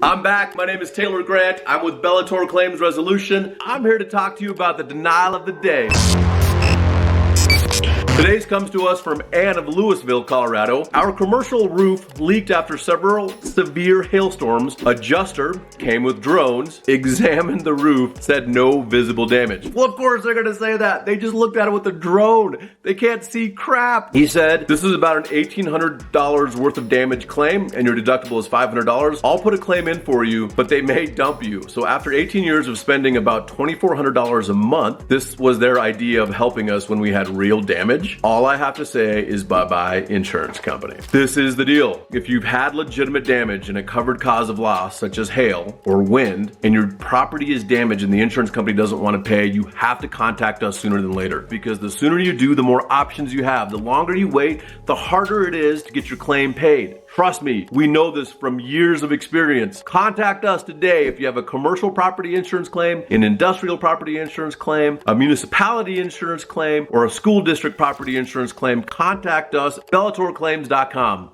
I'm back. My name is Taylor Grant. I'm with Bellator Claims Resolution. I'm here to talk to you about the denial of the day. Today's comes to us from Ann of Louisville, Colorado. Our commercial roof leaked after several severe hailstorms. Adjuster came with drones, examined the roof, said no visible damage. Well, of course they're gonna say that. They just looked at it with a drone. They can't see crap. He said, this is about an $1,800 worth of damage claim and your deductible is $500. I'll put a claim in for you, but they may dump you. So after 18 years of spending about $2,400 a month, this was their idea of helping us when we had real damage. All I have to say is bye-bye, insurance company. This is the deal. If you've had legitimate damage and a covered cause of loss, such as hail or wind, and your property is damaged and the insurance company doesn't want to pay, you have to contact us sooner than later. Because the sooner you do, the more options you have. The longer you wait, the harder it is to get your claim paid. Trust me, we know this from years of experience. Contact us today if you have a commercial property insurance claim, an industrial property insurance claim, a municipality insurance claim, or a school district property insurance claim. Contact us, bellatorclaims.com.